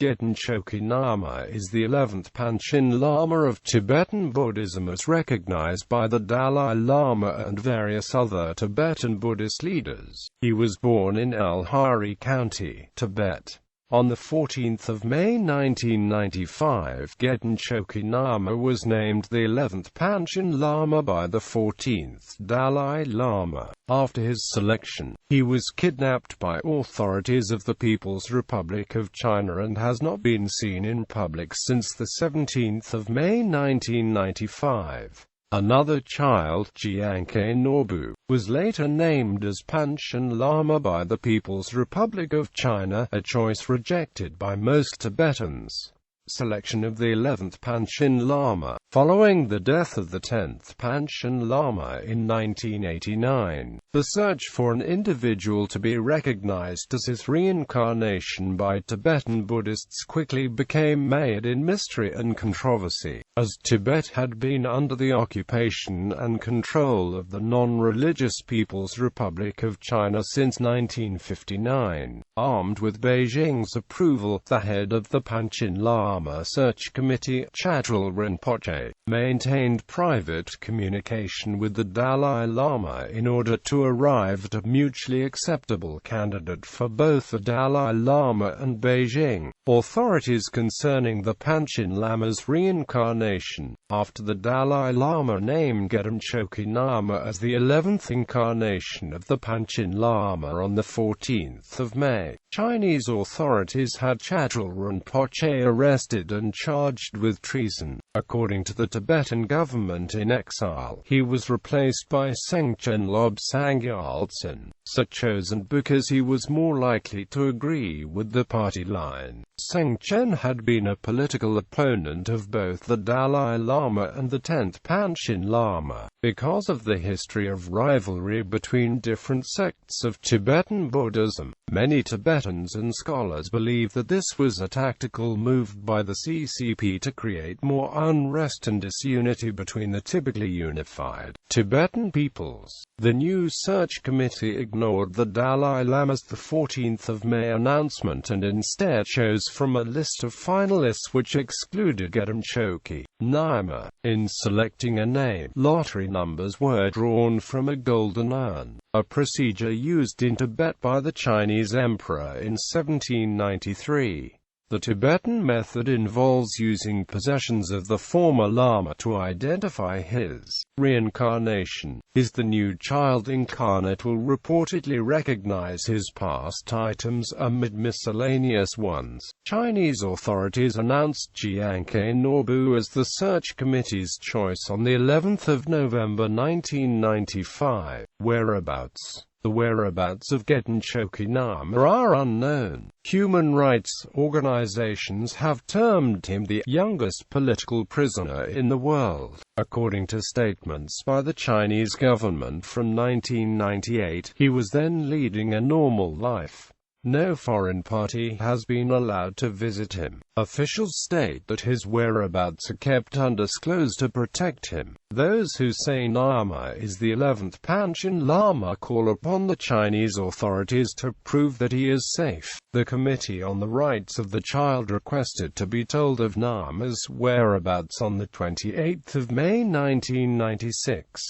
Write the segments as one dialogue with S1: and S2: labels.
S1: Gedhun Choekyi Nyima is the 11th Panchen Lama of Tibetan Buddhism as recognized by the Dalai Lama and various other Tibetan Buddhist leaders. He was born in Lhari County, Tibet, on 14 May 1995. Gedhun Choekyi Nyima was named the 11th Panchen Lama by the 14th Dalai Lama. After his selection, he was kidnapped by authorities of the People's Republic of China and has not been seen in public since 17 May 1995. Another child, Jianke Norbu, was later named as Panchen Lama by the People's Republic of China, a choice rejected by most Tibetans. Selection of the 11th Panchen Lama. Following the death of the 10th Panchen Lama in 1989, the search for an individual to be recognized as his reincarnation by Tibetan Buddhists quickly became mired in mystery and controversy, as Tibet had been under the occupation and control of the non-religious People's Republic of China since 1959. Armed with Beijing's approval, the head of the Panchen Lama Search Committee, Chadral Rinpoche, maintained private communication with the Dalai Lama in order to arrive at a mutually acceptable candidate for both the Dalai Lama and Beijing. Authorities concerning the Panchen Lama's reincarnation, after the Dalai Lama named Gedhun Choekyi Nyima as the 11th incarnation of the Panchen Lama on 14 May. Chinese authorities had Chadral Rinpoche arrested and charged with treason. According to the Tibetan government in exile, he was replaced by Sengchen Lobsang Yaltsen, chosen because he was more likely to agree with the party line. Sengchen had been a political opponent of both the Dalai Lama and the 10th Panchen Lama. Because of the history of rivalry between different sects of Tibetan Buddhism, many Tibetans and scholars believe that this was a tactical move by the CCP to create more unrest and disunity between the typically unified Tibetan peoples. The new search committee ignored the Dalai Lama's 14 May announcement and instead chose from a list of finalists which excluded Gedhun Choekyi Nyima. In selecting a name, lottery numbers were drawn from a golden urn, a procedure used in Tibet by the Chinese emperor in 1793. The Tibetan method involves using possessions of the former Lama to identify his reincarnation. The new child incarnate will reportedly recognize his past items amid miscellaneous ones. Chinese authorities announced Jianke Norbu as the search committee's choice on the 11th of November 1995. The whereabouts of Gedhun Choekyi Nyima are unknown. Human rights organizations have termed him the youngest political prisoner in the world. According to statements by the Chinese government from 1998, he was then leading a normal life. No foreign party has been allowed to visit him. Officials state that his whereabouts are kept undisclosed to protect him. Those who say Nyima is the 11th Panchen Lama call upon the Chinese authorities to prove that he is safe. The Committee on the Rights of the Child requested to be told of Nyima's whereabouts on 28 May 1996.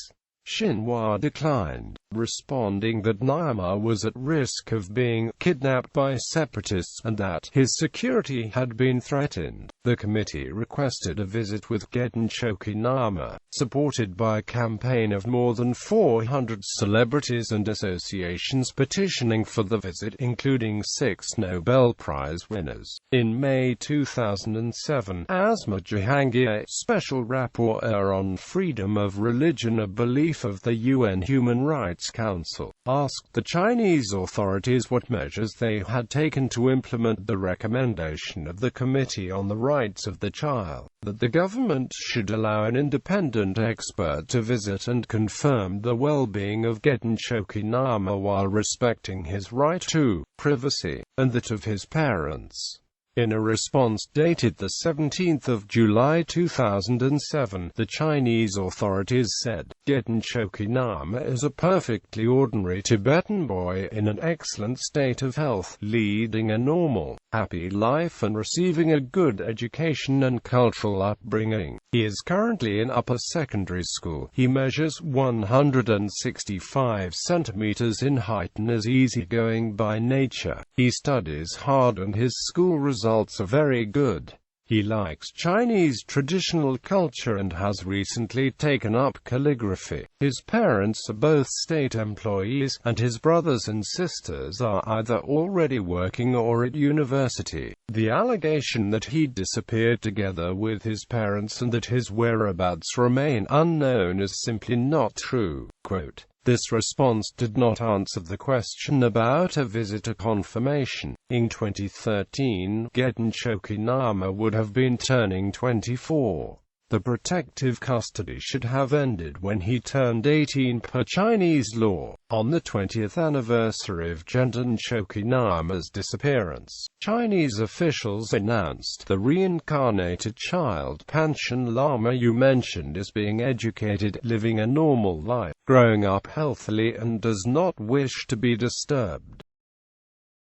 S1: Xinhua declined, responding that Nyima was at risk of being kidnapped by separatists and that his security had been threatened. The committee requested a visit with Gedhun Choekyi Nyima, supported by a campaign of more than 400 celebrities and associations petitioning for the visit, including 6 Nobel Prize winners. In May 2007, Asma Jahangir, Special Rapporteur on Freedom of Religion and Belief of the UN Human Rights Council, asked the Chinese authorities what measures they had taken to implement the recommendation of the Committee on the Rights of the Child, that the government should allow an independent expert to visit and confirm the well-being of Gedhun Choekyi Nyima while respecting his right to privacy, and that of his parents. In a response dated 17 July 2007, the Chinese authorities said, Gedhun Choekyi Nyima is a perfectly ordinary Tibetan boy in an excellent state of health, leading a normal, happy life and receiving a good education and cultural upbringing. He is currently in upper secondary school. He measures 165 centimeters in height and is easygoing by nature. He studies hard and his school results are very good. He likes Chinese traditional culture and has recently taken up calligraphy. His parents are both state employees, and his brothers and sisters are either already working or at university. The allegation that he disappeared together with his parents and that his whereabouts remain unknown is simply not true. Quote, this response did not answer the question about a visitor confirmation. In 2013, Gedhun Choekyi Nyima would have been turning 24. The protective custody should have ended when he turned 18 per Chinese law. On the 20th anniversary of Gedhun Choekyi Nyima's disappearance, Chinese officials announced the reincarnated child Panchen Lama you mentioned is being educated, living a normal life, growing up healthily and does not wish to be disturbed.